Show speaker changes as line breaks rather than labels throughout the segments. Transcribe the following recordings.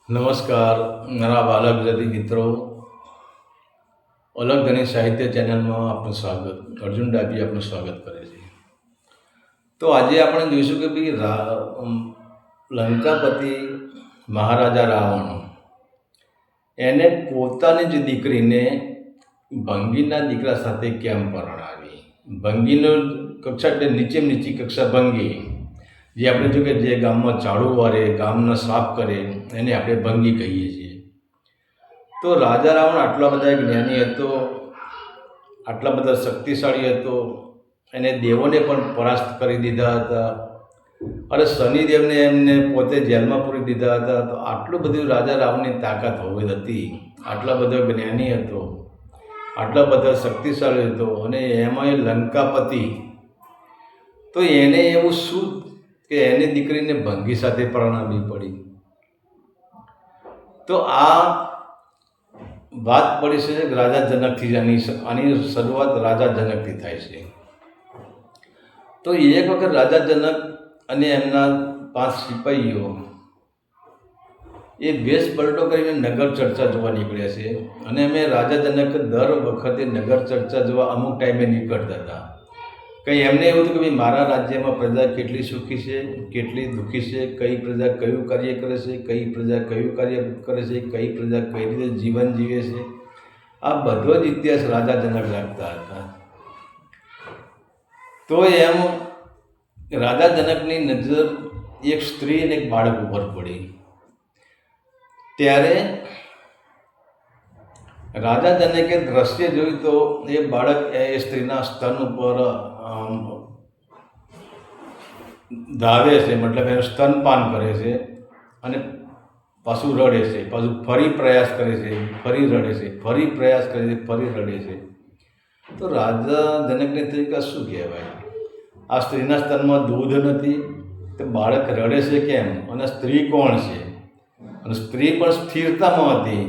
નમસ્કાર મારા બાલક વિદ્યાર્થી મિત્રો, અલગ ધણી સાહિત્ય ચેનલમાં આપનું સ્વાગત. અર્જુન ડાભી આપનું સ્વાગત કરે છે. તો આજે આપણે જોઈશું કે ભાઈ લંકાપતિ મહારાજા રાવણ એને પોતાની જ દીકરીને ભંગીના દીકરા સાથે કેમ પરણાવી. ભંગીનો કક્ષા એટલે નીચી કક્ષા ભંગી, જે આપણે જો કે જે ગામમાં ઝાડુ વારે, ગામનો સાફ કરે, એને આપણે ભંગી કહીએ છીએ. તો રાજા રાવણ આટલા બધા જ્ઞાની હતો, આટલા બધા શક્તિશાળી હતો, એને દેવોને પણ પરાસ્ત કરી દીધા હતા. અરે શનિદેવને એમને પોતે જેલમાં પૂરી દીધા હતા. તો આટલું બધું રાજા રાવણની તાકાત હોવી હતી, આટલા બધો જ્ઞાની હતો, આટલા બધા શક્તિશાળી હતો, અને એમાં લંકાપતિ. તો એને એવું શું કે એની દીકરીને ભંગી સાથે પરણાવવી પડી. તો આ વાત પડી છે રાજા જનકથી. આની શરૂઆત રાજા જનકથી થાય છે. તો એક વખત રાજા જનક અને એમના 5 સિપાહીઓ એ વેશ પલટો કરીને નગર ચર્ચા જોવા નીકળ્યા છે. અને અમે રાજા જનક દર વખતે નગર ચર્ચા જોવા અમુક ટાઈમે નીકળતા હતા. કંઈ એમને એવું હતું કે ભાઈ મારા રાજ્યમાં પ્રજા કેટલી સુખી છે, કેટલી દુઃખી છે, કઈ પ્રજા કયું કાર્ય કરે છે, કઈ પ્રજા કયું કાર્ય કરે છે, કઈ પ્રજા કઈ રીતે જીવન જીવે છે, આ બધો જ ઇતિહાસ રાજા જનક રાખતા હતા. તો એમ રાજા જનકની નજર એક સ્ત્રી અને એક બાળક ઉપર પડી. ત્યારે રાજા જનકે દ્રશ્ય જોયું તો એ બાળક એ સ્ત્રીના સ્તન ઉપર ધાવે છે, મતલબ એનું સ્તનપાન કરે છે, અને પાછું રડે છે, પાછું ફરી પ્રયાસ કરે છે, ફરી રડે છે, ફરી પ્રયાસ કરે છે, ફરી રડે છે. તો રાજા જનકને થયું કે શું કહેવાય, આ સ્ત્રીના સ્તનમાં દૂધ નથી, તો બાળક રડે છે કેમ, અને સ્ત્રી કોણ છે, અને સ્ત્રી પણ સ્થિરતામાં હતી.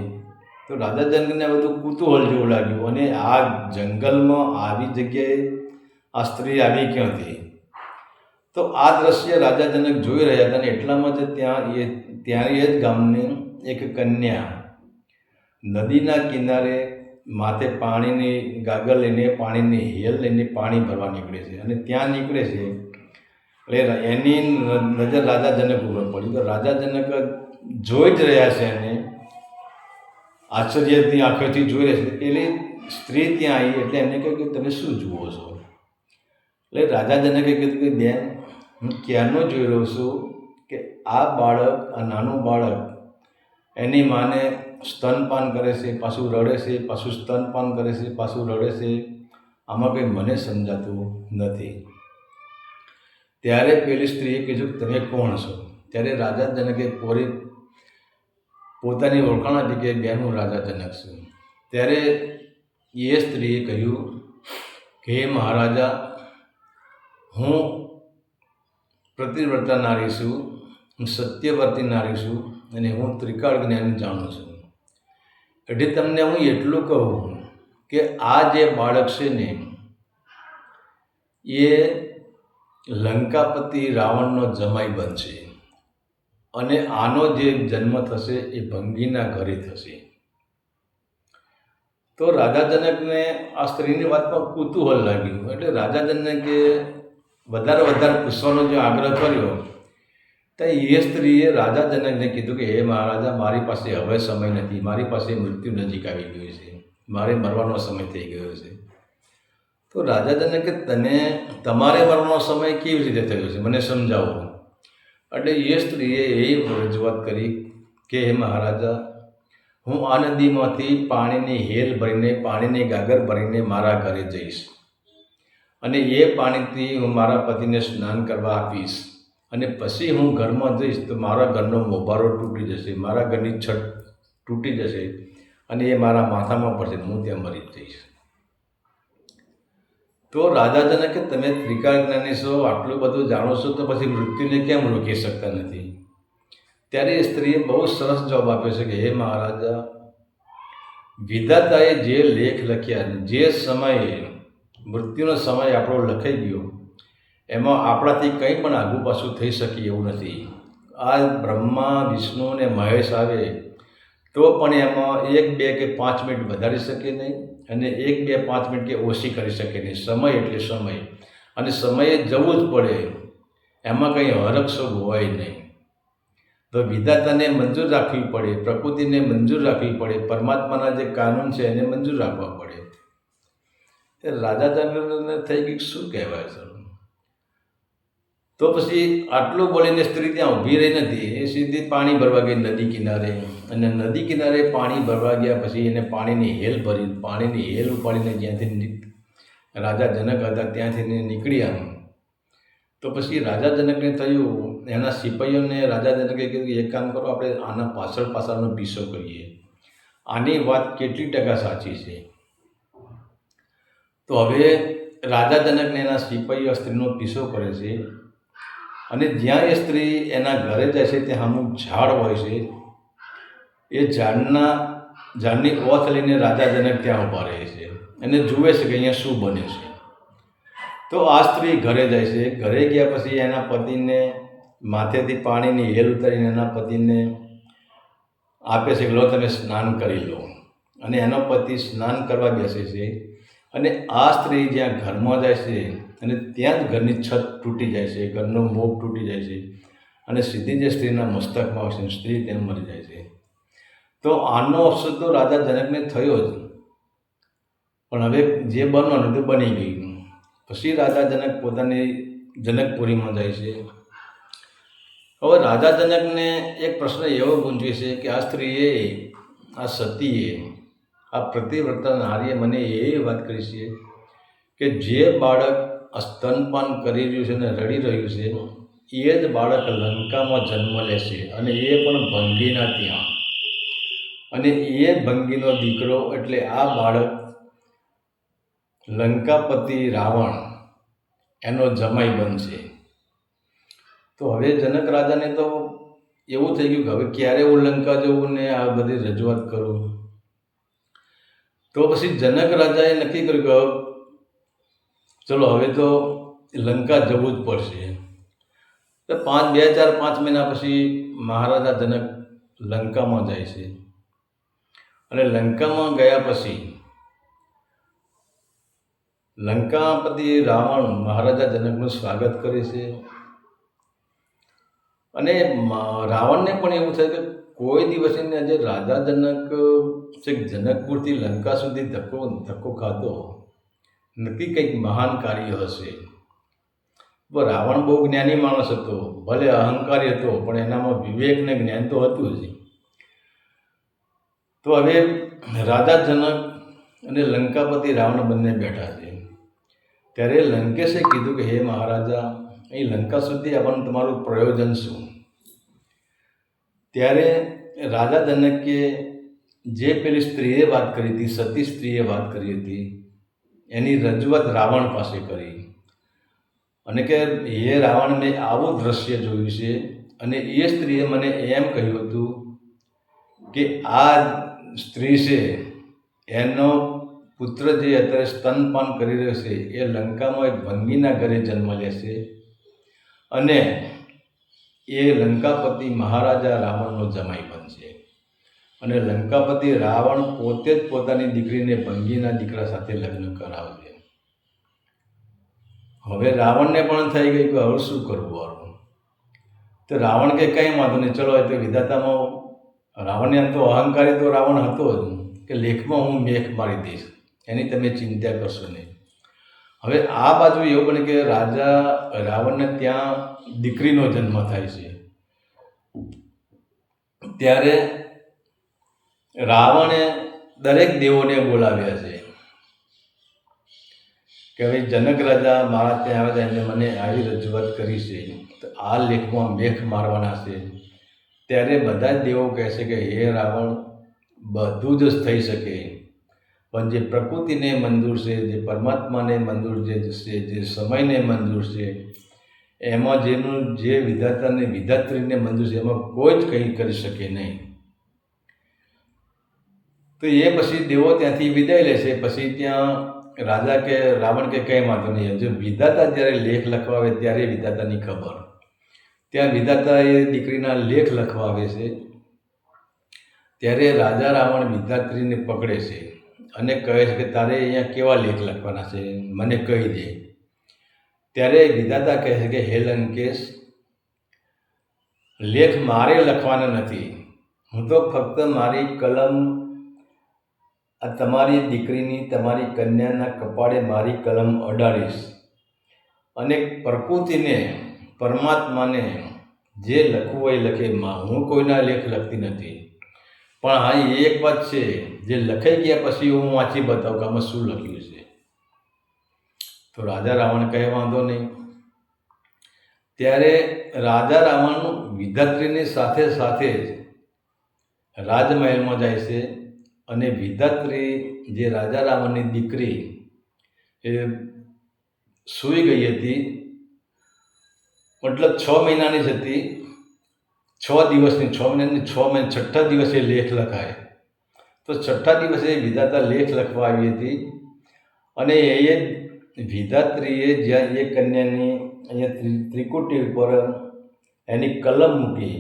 તો રાજા જનકને બધું કુતૂહલ જેવું લાગ્યું, અને આ જંગલમાં આવી જગ્યાએ આ સ્ત્રી આવી ક્યાંથી. તો આ દ્રશ્ય રાજા જનક જોઈ રહ્યા હતા, અને એટલામાં જ ત્યાં એ જ ગામની એક કન્યા નદીના કિનારે માથે પાણીની ગાગર લઈને, પાણીની હેલ લઈને પાણી ભરવા નીકળે છે. અને ત્યાં નીકળે છે એટલે એની નજર રાજા જનક ઉપર પડી. તો રાજા જનક જોઈ જ રહ્યા છે, એને આશ્ચર્યની આંખોથી જોઈ રહ્યા છે. એટલે સ્ત્રી ત્યાં આવી એટલે એમને કહ્યું કે તમે શું જુઓ છો. એટલે રાજા જનકે કીધું કે બેન, હું ક્યારનો જોઈ રહ્યો છું કે આ બાળક, આ નાનું બાળક એની માને સ્તનપાન કરે છે, પાછું રડે છે, પાછું સ્તનપાન કરે છે, પાછું રડે છે. આમાં કંઈ મને સમજાતું નથી. ત્યારે પેલી સ્ત્રીએ કીધું કે તમે કોણ છો. ત્યારે રાજા જનકે પોતાની ઓળખાણ આપી કે બેન, હું રાજા જનક છું. ત્યારે એ સ્ત્રીએ કહ્યું કે હે મહારાજા, હું પ્રતિવ્રતા નારી છું, હું સત્યવર્તી નારી છું, અને હું ત્રિકાળ જ્ઞાન જાણું છું. એટલે તમને હું એટલું કહું કે આ જે બાળક છે ને, એ લંકાપતિ રાવણનો જમાઈ બનશે, અને આનો જે જન્મ થશે એ ભંગીના ઘરે થશે. તો રાજા જનકને આ સ્ત્રીની વાતમાં કુતૂહલ લાગ્યું. એટલે રાજા જનકે વધારે પૂછવાનો જે આગ્રહ કર્યો, તો એ સ્ત્રીએ રાજા જનકને કીધું કે હે મહારાજા, મારી પાસે હવે સમય નથી, મારી પાસે મૃત્યુ નજીક આવી ગયું છે, મારે મરવાનો સમય થઈ ગયો છે. તો રાજા જનકે તમારે મરવાનો સમય કેવી રીતે થયો છે, મને સમજાવો. એટલે એ સ્ત્રીએ એ રજૂઆત કરી કે હે મહારાજા, હું આ નદીમાંથી પાણીની હેલ ભરીને, પાણીની ગાગર ભરીને મારા ઘરે જઈશ, અને એ પાણીથી હું મારા પતિને સ્નાન કરવા આપીશ, અને પછી હું ઘરમાં જઈશ તો મારા ઘરનો મોભારો તૂટી જશે, મારા ઘરની છત તૂટી જશે, અને એ મારા માથામાં પડશે, હું ત્યાં મરી જઈશ. તો રાજા જનકે તમે ત્રિકાળ જ્ઞાની છો, આટલું બધું જાણો છો, તો પછી મૃત્યુને કેમ રોકી શકતા નથી. ત્યારે એ સ્ત્રીએ બહુ સરસ જવાબ આપ્યો છે કે હે મહારાજા, વિધાતાએ જે લેખ લખ્યા, જે સમયે મૃત્યુનો સમય આપણો લખાઈ ગયો, એમાં આપણાથી કંઈ પણ આગુ પાછું થઈ શકે એવું નથી. આ બ્રહ્મા વિષ્ણુ અને મહેશ આવે તો પણ એમાં 1, 2 કે 5 મિનિટ વધારી શકે નહીં અને 1, 2, 5 મિનિટ કે ઓછી કરી શકે નહીં. સમય એટલે સમય, અને સમયે જવું જ પડે, એમાં કંઈ હરકસોગ હોય નહીં. તો વિધાતાને મંજૂર રાખવી પડે, પ્રકૃતિને મંજૂર રાખવી પડે, પરમાત્માના જે કાનૂન છે એને મંજૂર રાખવા પડે. રાજા જનકને થઈ ગયું શું કહેવાય સર. તો પછી આટલું બોલીને સ્ત્રી ત્યાં ઊભી રહી નથી, એ સીધી પાણી ભરવા ગઈ નદી કિનારે. અને નદી કિનારે પાણી ભરવા ગયા પછી એને પાણીની હેલ ઉપાડીને જ્યાંથી રાજા જનક હતા ત્યાંથી નીકળ્યા. તો પછી રાજા જનકને થયું, એના સિપાહીઓને રાજા જનકે કીધું એક કામ કરો, આપણે આના પાછળનો પીછો કરીએ, આની વાત કેટલી ટકા સાચી છે. તો હવે રાજા જનકને એના સિપાહીઓ સ્ત્રીનો પીછો કરે છે, અને જ્યાં એ સ્ત્રી એના ઘરે જાય છે ત્યાં અમુક ઝાડ હોય છે, એ ઝાડની ઓથ લઈને રાજા જનક ત્યાં ઊભા રહે છે અને જુએ છે કે અહીંયા શું બને છે. તો આ સ્ત્રી ઘરે જાય છે. ઘરે ગયા પછી એના પતિને માથેથી પાણીની હેલ ઉતારીને એના પતિને આપે છે કે લો તમે સ્નાન કરી લો. અને એનો પતિ સ્નાન કરવા બેસે છે, અને આ સ્ત્રી જ્યાં ઘરમાં જાય છે અને ત્યાં જ ઘરની છત તૂટી જાય છે, ઘરનો મોગ તૂટી જાય છે, અને સીધી જે સ્ત્રીના મસ્તકમાં આવશે સ્ત્રી તેમ મરી જાય છે. તો આનો અફસોસ તો રાજા જનકને થયો જ, પણ હવે જે બનવાનું તે બની ગયું. પછી રાજા જનક પોતાની જનકપુરીમાં જાય છે. હવે રાજા જનકને એક પ્રશ્ન એવો પૂછે છે કે આ સ્ત્રીએ, આ સતીએ, આ પ્રતિવ્રતા નારીએ મને એ વાત કરી છે કે જે બાળક સ્તનપાન કરી રહ્યું છે અને રડી રહ્યું છે એ જ બાળક લંકામાં જન્મ લેશે, અને એ પણ ભંગીના ત્યાં. અને એ ભંગીનો દીકરો એટલે આ બાળક લંકાપતિ રાવણ એનો જમાઈ બનશે. તો હવે જનક રાજાને તો એવું થઈ ગયું કે હવે ક્યારે હું લંકા જવું ને આ બધી રજૂઆત કરું. તો પછી જનક રાજાએ નક્કી કર્યું કે ચલો હવે તો લંકા જવું જ પડશે. તો 2-4-5 મહિના પછી મહારાજા જનક લંકામાં જાય છે. અને લંકામાં ગયા પછી લંકાપતિ રાવણ મહારાજા જનકનું સ્વાગત કરે છે. અને રાવણને પણ એવું થાય કે કોઈ દિવસ એને આજે રાજા જનક છેક જનકપુરથી લંકા સુધી ધક્કો ખાતો, નક્કી કંઈક મહાન કાર્ય હશે. રાવણ બહુ જ્ઞાની માણસ હતો, ભલે અહંકારી હતો, પણ એનામાં વિવેક ને જ્ઞાન તો હતું જ. તો હવે રાજા જનક અને લંકાપતિ રાવણ બંને બેઠા છે. ત્યારે લંકેશે કીધું કે હે મહારાજા, અહીં લંકા સુધી આવવાનું તમારું પ્રયોજન શું? ત્યારે રાજા જનકે જે પેલી સ્ત્રીએ વાત કરી હતી, સતી સ્ત્રીએ વાત કરી હતી, એની રજૂઆત રાવણ પાસે કરી. અને કે હે રાવણ, મેં આવું દ્રશ્ય જોયું છે, અને એ સ્ત્રીએ મને એમ કહ્યું હતું કે આ સ્ત્રી છે એનો પુત્ર જે અત્યારે સ્તનપાન કરી રહ્યો છે એ લંકામાં એક ભંગીના ઘરે જન્મ લેશે, અને એ લંકાપતિ મહારાજા રાવણનો જમાઈ બનશે. અને લંકાપતિ રાવણ પોતે જ પોતાની દીકરીને ભંગીના દીકરા સાથે લગ્ન કરાવશે. હવે રાવણને પણ થઈ ગયું કે હવે શું કરવું. તો રાવણ કે કંઈ વાંધો નહીં, ચલો એ તો વિધાતામાં રાવણને એમ તો અહંકારી તો રાવણ હતો જ કે લેખમાં હું મેખ મારી દઈશ, એની તમે ચિંતા કરશો નહીં. હવે આ બાજુ એવું બને કે રાજા રાવણને ત્યાં દીકરીનો જન્મ થાય છે. ત્યારે રાવણે દરેક દેવોને બોલાવ્યા છે કે હવે જનક રાજા મારા ત્યાં આવે એને મને આવી રજૂઆત કરી છે, તો આ લેખમાં મેખ મારવાના છે. ત્યારે બધા જ દેવો કહે છે કે હે રાવણ, બધું જ થઈ શકે, પણ જે પ્રકૃતિને મંજૂર છે, જે પરમાત્માને મંજૂર છે, જે સમયને મંજૂર છે, એમાં જેનું જે વિધાતાને વિધાત્રીને મંજૂર છે એમાં કોઈ જ કંઈ કરી શકે નહીં. તો એ પછી દેવો ત્યાંથી વિદાય લે છે. પછી ત્યાં રાજા કે રાવણ કે કંઈ વાંધો નહીં, જો વિધાતા જ્યારે લેખ લખવા આવે ત્યારે વિધાતાની ખબર. ત્યાં વિધાતા એ દીકરીના લેખ લખવા આવે છે. ત્યારે રાજા રાવણ વિધાત્રીને પકડે છે અને કહે છે કે તારે અહીંયા કેવા લેખ લખવાના છે, મને કહી દે. ત્યારે વિધાતા કહે છે કે હે લંકેશ, લેખ મારે લખવાના નથી. હું તો ફક્ત મારી કલમ આ તમારી દીકરીની, તમારી કન્યાના કપાળે મારી કલમ અડાડીશ અને પ્રકૃતિને, પરમાત્માને જે લખવું હોય લખે. હું કોઈના લેખ લખતી નથી. પણ હા, એક વાત છે, જે લખાઈ ગયા પછી હું વાંચી બતાવું કે આમાં શું લખ્યું છે. તો રાજા રાવણ કહે વાંધો નહીં. ત્યારે રાજા રાવણ વિધાત્રીની સાથે સાથે જ રાજમહેલમાં જાય છે અને વિધાત્રી જે રાજા રાવણની દીકરી એ સૂઈ ગઈ હતી, મતલબ 6 મહિનાની જ હતી, 6 દિવસની, 6 મહિનાની, 6 મહિના, છઠ્ઠા દિવસે લેખ લખાય. તો છઠ્ઠા દિવસે વિધાતા લેખ લખવા આવી હતી અને એ વિધાત્રીએ જ્યાં એ કન્યાની અહીંયા ત્રિકુટી ઉપર એની કલમ મૂકી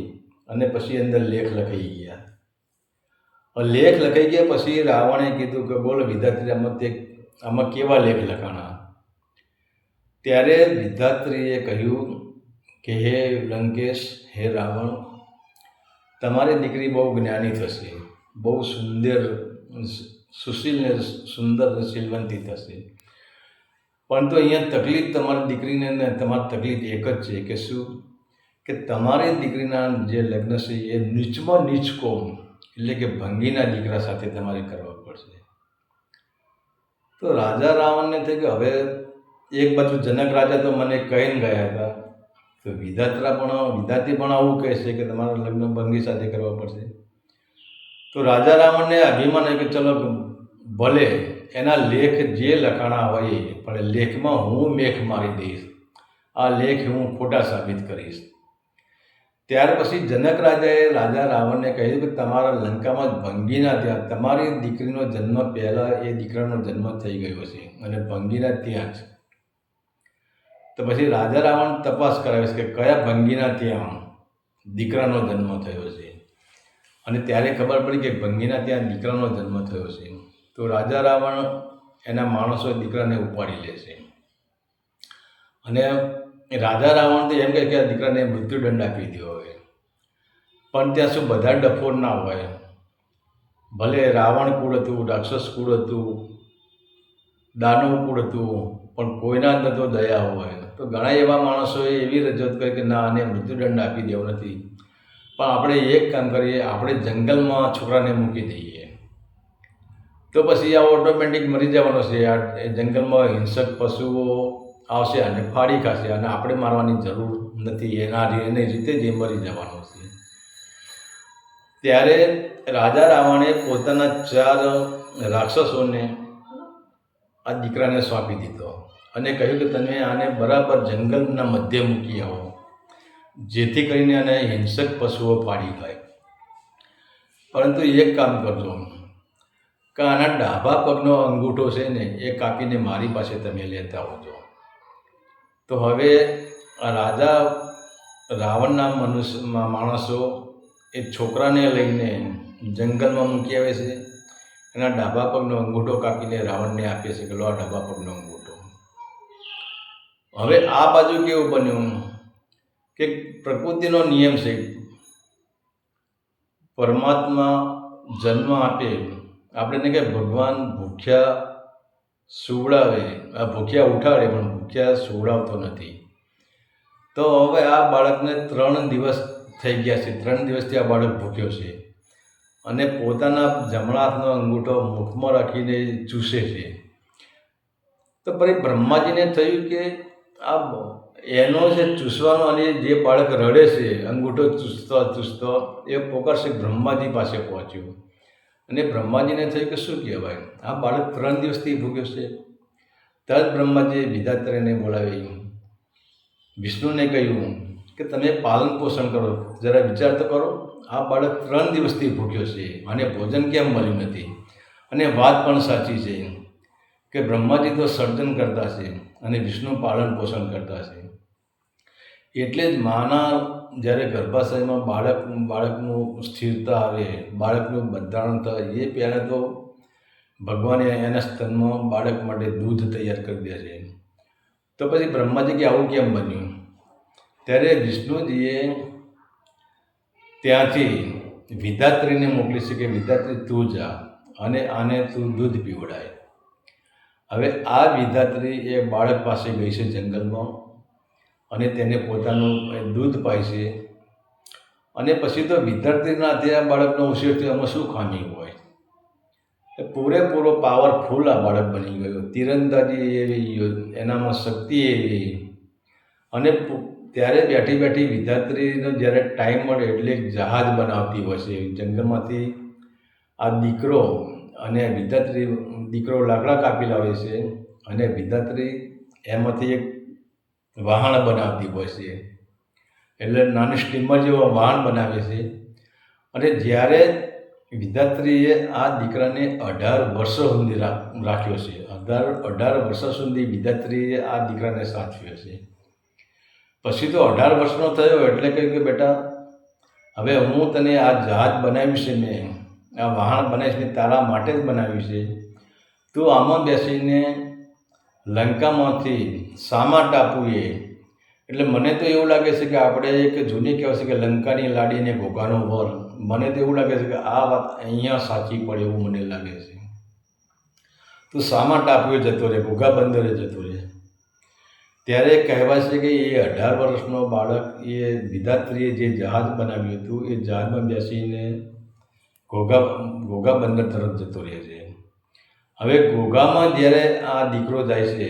અને પછી અંદર લેખ લખાઈ ગયા. લેખ લખાઈ ગયા પછી રાવણે કીધું કે બોલો વિધાત્રી, આમાં કેવા લેખ લખાણા? ત્યારે વિધાત્રીએ કહ્યું કે હે લંકેશ, હે રાવણ, તમારી દીકરી બહુ જ્ઞાની થશે, બહુ સુશીલ ને સુંદર શીલવંતી થશે. પરંતુ અહીંયા તકલીફ તમારી દીકરીને ને તમારી તકલીફ એક જ છે કે શું, કે તમારી દીકરીના જે લગ્ન છે એ નીચમાં નીચ કોમ એટલે કે ભંગીના દીકરા સાથે તમારે કરવા પડશે. તો રાજા રાવણને થઈ કે હવે એક બાજુ જનક રાજા તો મને કહીને ગયા હતા, તો વિધાતી પણ આવું કહે છે કે તમારા લગ્ન ભંગી સાથે કરવા પડશે. તો રાજા રાવણને અભિમાન કે ચલો ભલે એના લેખ જે લખાણા હોય, પણ લેખમાં હું મેખ મારી દઈશ, આ લેખ હું ખોટા સાબિત કરીશ. ત્યાર પછી જનક રાજાએ રાજા રાવણને કહ્યું કે તમારા લંકામાં ભંગીના ત્યાં તમારી દીકરીનો જન્મ પહેલાં એ દીકરાનો જન્મ થઈ ગયો છે અને ભંગીના ત્યાં જ. તો પછી રાજા રાવણ તપાસ કરાવે છે કે કયા ભંગીના ત્યાં દીકરાનો જન્મ થયો છે. અને ત્યારે ખબર પડી કે ભંગીના ત્યાં દીકરાનો જન્મ થયો છે. તો રાજા રાવણ એના માણસો દીકરાને ઉપાડી લે છે અને રાજા રાવણ તો એમ કહે કે આ દીકરાને મૃત્યુદંડ આપી દેવો હોય. પણ ત્યાં શું બધા ડફોર ના હોય? ભલે રાવણ કુળ હતું, રાક્ષસ કુળ હતું, દાનવ કુળ હતું, પણ કોઈના અંદર તો દયા હોય. તો ઘણા એવા માણસોએ એવી રજૂઆત કરી કે ના, આને મૃત્યુદંડ આપી દેવો નથી, પણ આપણે એક કામ કરીએ, આપણે જંગલમાં છોકરાને મૂકી દઈએ તો પછી આ ઓટોમેટિક મરી જવાનો છે. આ જંગલમાં હિંસક પશુઓ આવશે અને ફાડી ખાશે અને આપણે મારવાની જરૂર નથી, એની રીતે જ મરી જવાનો છે. ત્યારે રાજા રાવણે પોતાના 4 રાક્ષસોને આ દીકરાને સોંપી દીધો અને કહ્યું કે તમે આને બરાબર જંગલના મધ્ય મૂકી આવો, જેથી કરીને આને હિંસક પશુઓ ફાડી ખાય. પરંતુ એક કામ કરજો કે આના ડાબા પગનો અંગૂઠો છે ને એ કાપીને મારી પાસે તમે લેતા આવજો. તો હવે આ રાજા રાવણના માણસો એ છોકરાને લઈને જંગલમાં મૂકી આવે છે. એના ડાબા પગનો અંગૂઠો કાપીને રાવણને આપે છે કે લો આ ડાબા પગનો અંગૂઠો. હવે આ બાજુ કેવું બન્યું કે પ્રકૃતિનો નિયમ છે, પરમાત્મા જન્મ આપે, આપણે કે ભગવાન ભૂખ્યા સુવડાવે, આ ભૂખ્યા ઉઠાડે પણ ભૂખ્યા સુવડાવતો નથી. તો હવે આ બાળકને 3 દિવસ થઈ ગયા છે, 3 દિવસથી આ બાળક ભૂખ્યો છે અને પોતાના જમણા હાથનો અંગૂઠો મુખમાં રાખીને ચૂસે છે. તો પછી બ્રહ્માજીને થયું કે આ એનો જે ચૂસવાનો અને જે બાળક રડે છે અંગૂઠો ચૂસતો એ પોકારશે બ્રહ્માજી પાસે પહોંચ્યું અને બ્રહ્માજીને થયું કે શું કહેવાય, આ બાળક 3 દિવસથી ભૂખ્યો છે. તરત બ્રહ્માજીએ વિધાત્રીને બોલાવી વિષ્ણુને કહ્યું કે તમે પાલન પોષણ કરો, જરા વિચાર તો કરો, આ બાળક 3 દિવસથી ભૂખ્યો છે અને ભોજન કેમ મળ્યું નથી. અને વાત પણ સાચી છે કે બ્રહ્માજી તો સર્જન કરતા છે અને વિષ્ણુ પાલન પોષણ કરતા છે. એટલે જ માના જ્યારે ગર્ભાશયમાં બાળકનું સ્થિરતા આવે, બાળકનું બંધારણ થાય એ પહેલાં તો ભગવાને એના સ્તનમાં બાળક માટે દૂધ તૈયાર કરી દે છે. તો પછી બ્રહ્માજી કે આવું કેમ બન્યું? ત્યારે વિષ્ણુજીએ ત્યાંથી વિધાત્રીને મોકલી છે કે વિધાત્રી તું જા અને આને તું દૂધ પીવડાય. હવે આ વિધાત્રી એ બાળક પાસે ગઈ છે જંગલમાં અને તેને પોતાનું દૂધ પાય છે. અને પછી તો વિદ્યાર્થીના હાથે આ બાળકનો ઉછેર થયો, એમાં શું ખામી હોય? પૂરેપૂરો પાવરફુલ આ બાળક બની ગયો, તીરંદાજી એવી, એનામાં શક્તિ એવી. અને ત્યારે બેઠી બેઠી વિધાત્રીનો જ્યારે ટાઈમ મળે એટલે એક જહાજ બનાવતી હોય છે જંગલમાંથી. આ દીકરો અને વિધાત્રી, દીકરો લાકડા કાપી લાવે છે અને વિધાત્રી એમાંથી એક વહાણ બનાવતી હોય છે. એટલે નાની સ્ટીમર જેવો વહાણ બનાવે છે. અને જ્યારે વિધાત્રીએ આ દીકરાને 18 વર્ષ સુધી રાખ્યો છે, 18 વર્ષ સુધી વિધાત્રીએ આ દીકરાને સાચવ્યો છે. પછી તો 18 વર્ષનો થયો એટલે કહ્યું કે બેટા, હવે હું તને આ જહાજ બનાવ્યું છે, મેં આ વહાણ બનાવીશ ને તારા માટે જ બનાવ્યું છે. તું આમાં બેસીને લંકામાંથી સામા ટાપુએ, એટલે મને તો એવું લાગે છે કે આપણે એક જૂની કહેવાય છે કે લંકાની લાડીને ઘોઘાનો વર. મને તો એવું લાગે છે કે આ વાત અહીંયા સાચી પડે એવું મને લાગે છે. તું સામા ટાપુએ જતો રહે, ઘોઘા બંદરે જતો રહે. ત્યારે કહેવાય છે કે એ 18 વર્ષનો બાળક, એ વિધાત્રીએ જે જહાજ બનાવ્યું હતું એ જહાજમાં બેસીને ઘોઘા બંદર તરફ જતો રહે છે. હવે ઘોઘામાં જ્યારે આ દીકરો જાય છે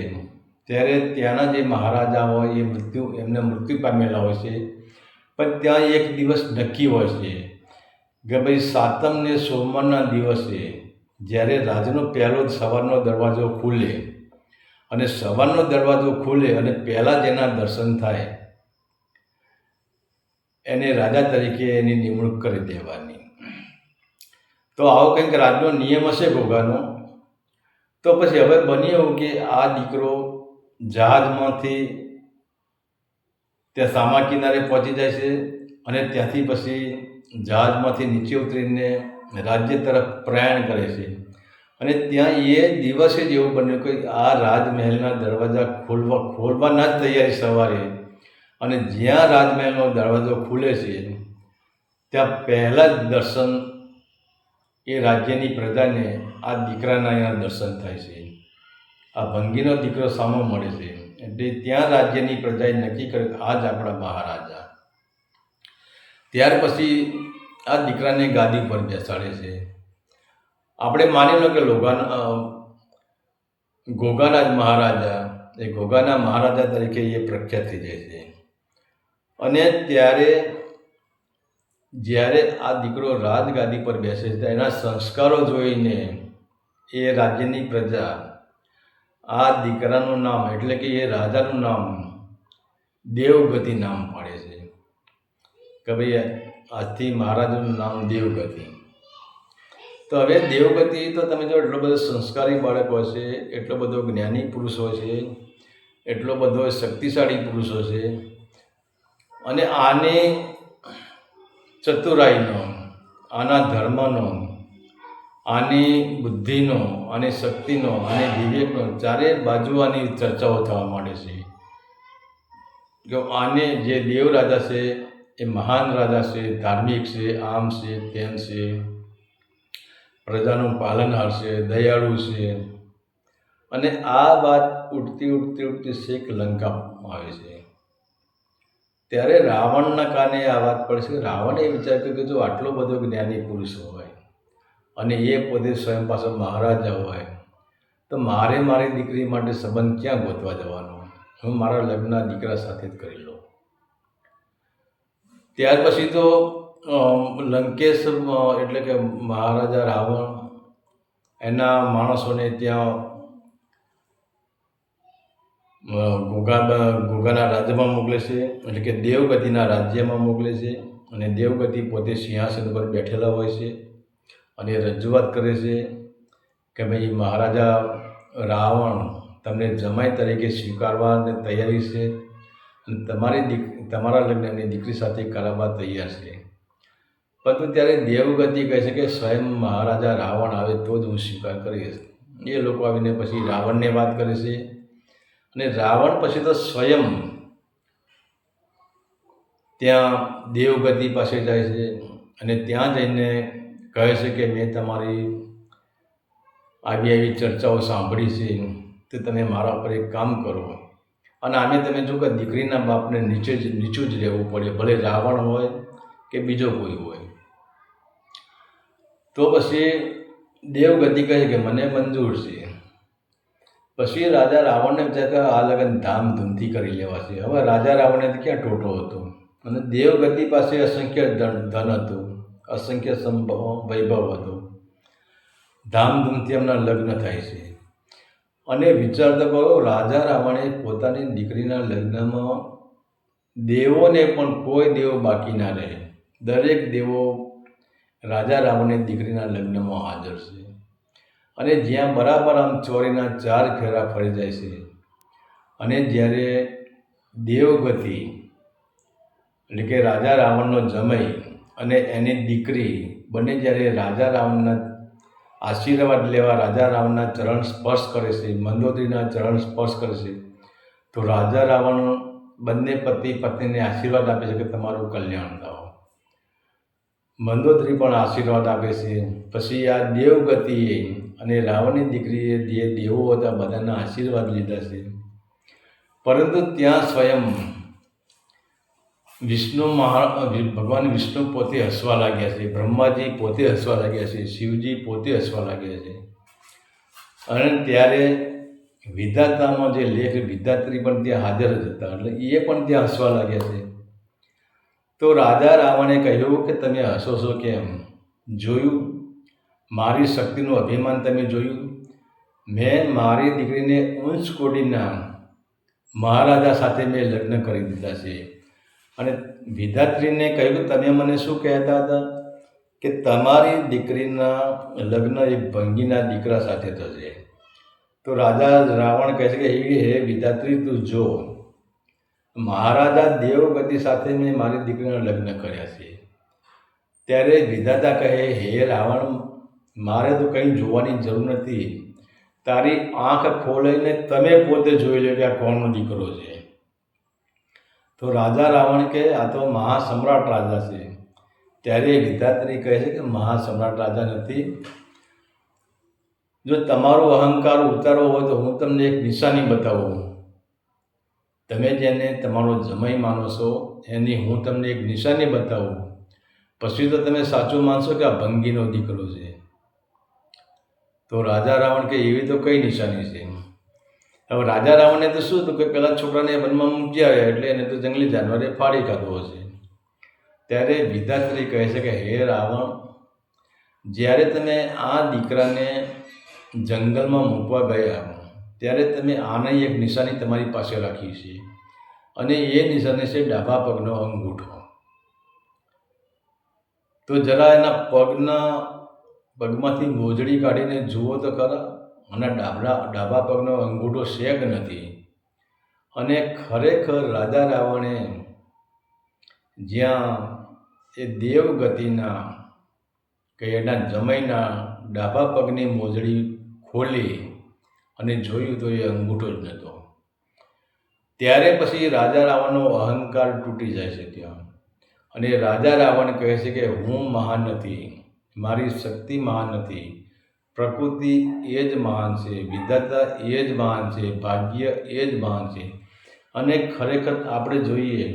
ત્યારે ત્યાંના જે મહારાજા હોય એ એમને મૃત્યુ પામેલા હોય છે. પણ ત્યાં એક દિવસ નક્કી હોય છે કે ભાઈ સાતમ ને સોમવારના દિવસે જ્યારે રાજનો પહેલો સવારનો દરવાજો ખુલે, અને સવારનો દરવાજો ખુલે અને પહેલાં જેના દર્શન થાય એને રાજા તરીકે એની નિમણૂક કરી દેવાની. તો આવો કંઈક રાજનો નિયમ હશે ઘોઘાનો. તો પછી હવે બની એવું કે આ દીકરો જહાજમાંથી ત્યાં સામા કિનારે પહોંચી જાય છે અને ત્યાંથી પછી જહાજમાંથી નીચે ઉતરીને રાજ્ય તરફ પ્રયાણ કરે છે. અને ત્યાં એ દિવસે જ એવું બન્યું કે આ રાજમહેલના દરવાજા ખોલવાના જ તૈયારી સવારે. અને જ્યાં રાજમહેલનો દરવાજો ખુલે છે ત્યાં પહેલાં જ દર્શન એ રાજ્યની પ્રજાને આ દીકરાના અહીંયા દર્શન થાય છે. આ ભંગીનો દીકરો સામો મળે છે. એટલે ત્યાં રાજ્યની પ્રજાએ નક્કી કર્યું આ જ આપણા મહારાજા. ત્યાર પછી આ દીકરાને ગાદી પર બેસાડે છે. આપણે માની લો કે ઘોઘાના જ મહારાજા, એ ઘોઘાના મહારાજા તરીકે એ પ્રખ્યાત થઈ જાય છે. અને જ્યારે આ દીકરો રાજગાદી પર બેસે છે એના સંસ્કારો જોઈને એ રાજ્યની પ્રજા આ દીકરાનું નામ, એટલે કે એ રાજાનું નામ દેવગતિ નામ પાડે છે કે ભાઈ આજથી મહારાજાનું નામ દેવગતિ. તો હવે દેવગતિ તો તમે જો એટલો બધો સંસ્કારી બાળક હોય છે, એટલો બધો જ્ઞાની પુરુષ હોય છે, એટલો બધો શક્તિશાળી પુરુષ હોય છે. અને આને ચતુરાઈનો, આના ધર્મનો, આની બુદ્ધિનો, આની શક્તિનો, આની વિવેકનો ચારે બાજુ આની ચર્ચાઓ થવા માંડે છે કે આને જે દેવ રાજા છે એ મહાન રાજા છે, ધાર્મિક છે, આમ છે, તેમ છે, પ્રજાનું પાલનહાર છે, દયાળુ છે. અને આ વાત ઉઠતી શેખ લંકામાં આવે છે. ત્યારે રાવણના કાને આ વાત પડે છે. રાવણે એ વિચાર કર્યો કે જો આટલો બધો જ્ઞાની પુરુષ હોય અને એ પોતે સ્વયં પાછો મહારાજા હોય તો મારી દીકરી માટે સંબંધ ક્યાં ગોતવા જવાનો? હું મારા લગ્ન દીકરા સાથે જ કરી લઉં. ત્યાર પછી તો લંકેશ એટલે કે મહારાજા રાવણ એના માણસોને ત્યાં ઘોઘાના રાજ્યમાં મોકલે છે, એટલે કે દેવગતિના રાજ્યમાં મોકલે છે. અને દેવગતિ પોતે સિંહાસન પર બેઠેલા હોય છે અને રજૂઆત કરે છે કે ભાઈ મહારાજા રાવણ તમને જમાઈ તરીકે સ્વીકારવાની તૈયારી છે. અને તમારા લગ્ન એમની દીકરી સાથે કરાવવા તૈયાર છે. પરંતુ ત્યારે દેવગતિ કહે છે કે સ્વયં મહારાજા રાવણ આવે તો જ હું સ્વીકાર કરીશ. એ લોકો આવીને પછી રાવણને વાત કરે છે અને રાવણ પછી તો સ્વયં ત્યાં દેવગતિ પાસે જાય છે અને ત્યાં જઈને કહે છે કે મેં તમારી આવી ચર્ચાઓ સાંભળી છે, તો તમે મારા પર એક કામ કરો અને આમે તમે જો કે દીકરીના બાપને નીચું જ રહેવું પડે, ભલે રાવણ હોય કે બીજો કોઈ હોય. તો પછી દેવગતિ કહે કે મને મંજૂર છે. પછી રાજા રાવણને વિચાર કે આ લગ્ન ધામધૂમથી કરી લેવા છે. હવે રાજા રાવણને ક્યાં ટોટો હતો અને દેવગતિ પાસે અસંખ્ય ધન હતું, અસંખ્ય વૈભવ હતું. ધામધૂમથી એમના લગ્ન થાય છે. અને વિચાર તો કરો, રાજા રાવણે પોતાની દીકરીના લગ્નમાં દેવોને પણ કોઈ દેવો બાકી ના રહે, દરેક દેવો રાજા રાવણની દીકરીના લગ્નમાં હાજર છે. અને જ્યાં બરાબર આમ ચોરીના 4 ફેરા ફરી જાય છે અને જ્યારે દેવગતિ એટલે કે રાજા રાવણનો જમાઈ અને એની દીકરી બંને જ્યારે રાજા રાવણના આશીર્વાદ લેવા રાજા રાવણના ચરણ સ્પર્શ કરે છે, મંદોદરીના ચરણ સ્પર્શ કરે છે, તો રાજા રાવણ બંને પતિ પત્નીને આશીર્વાદ આપે છે કે તમારું કલ્યાણ થાઓ. મંદોદરી પણ આશીર્વાદ આપે છે. પછી આ દેવગતિએ અને રાવણની દીકરીએ જે દેવો હતા બધાના આશીર્વાદ લીધા છે. પરંતુ ત્યાં સ્વયં ભગવાન વિષ્ણુ પોતે હસવા લાગ્યા છે, બ્રહ્માજી પોતે હસવા લાગ્યા છે, શિવજી પોતે હસવા લાગ્યા છે. અને ત્યારે વિધાતામાં જે લેખ વિધાત્રી પણ ત્યાં હાજર જ હતા, એટલે એ પણ ત્યાં હસવા લાગ્યા છે. તો રાજા રાવણે કહ્યું કે તમે હસો છો કેમ? જોયું મારી શક્તિનું અભિમાન તમે જોયું? મેં મારી દીકરીને ઉચ્ચ કોટીના મહારાજા સાથે મેં લગ્ન કરી દીધા છે. અને વિધાત્રીને કહ્યું કે તમે મને શું કહેતા હતા કે તમારી દીકરીના લગ્ન એક ભંગીના દીકરા સાથે થશે. તો રાજા રાવણ કહે છે કે હે વિધાત્રી, તું જો, મહારાજા દેવગતિ સાથે મેં મારી દીકરીના લગ્ન કર્યા છે. ત્યારે વિધાતા કહે, હે રાવણ, મારે તો કંઈ જોવાની જરૂર નથી, તારી આંખ ખોલાઈને તમે પોતે જોઈ લો કે આ કોણનો દીકરો છે. તો રાજા રાવણ કે આ તો મહાસમ્રાટ રાજા છે. ત્યારે વિધાત્રી કહે છે કે મહાસમ્રાટ રાજા નથી. જો તમારો અહંકાર ઉતારવો હોય તો હું તમને એક નિશાની બતાવું. તમે જેને તમારો જમાઈ માનો છો એની હું તમને એક નિશાની બતાવું, પછી તો તમે સાચું માનશો કે આ ભંગીનો દીકરો છે. તો રાજા રાવણ કે એવી તો કઈ નિશાની છે? હવે રાજા રાવણને તો શું હતું કે પેલા છોકરાને વનમાં મૂકી આવ્યા એટલે એને તો જંગલી જાનવરે ફાડી ખાધો હશે. ત્યારે વિધાત્રી કહે છે કે હે રાવણ, જ્યારે તમે આ દીકરાને જંગલમાં મૂકવા ગયા ત્યારે તમે આની એક નિશાની તમારી પાસે રાખી છે અને એ નિશાની છે ડાબા પગનો અંગૂઠો. તો જરા એના પગમાંથી મોજડી કાઢીને જુઓ તો ખરા, અને ડાબા પગનો અંગૂઠો શેક નથી. અને ખરેખર રાજા રાવણે જ્યાં એ દેવગતિના કે એના જમાઈના ડાબા પગની મોજડી ખોલી અને જોયું તો એ અંગૂઠો જ નહોતો. ત્યારે પછી રાજા રાવણનો અહંકાર તૂટી જાય છે ત્યાં. અને રાજા રાવણ કહે છે કે હું મહાન નથી, મારી શક્તિ મહાન નથી, પ્રકૃતિ એ જ મહાન છે, વિધાતા એ જ મહાન છે, ભાગ્ય એ જ મહાન છે. અને ખરેખર આપણે જોઈએ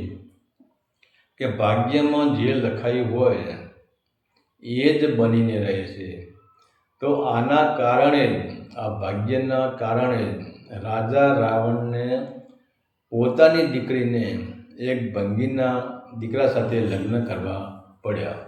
કે ભાગ્યમાં જે લખાયું હોય એ જ બનીને રહે છે. તો આના કારણે, આ ભાગ્યના કારણે રાજા રાવણને પોતાની દીકરીને એક ભંગીના દીકરા સાથે લગ્ન કરવા પડ્યા.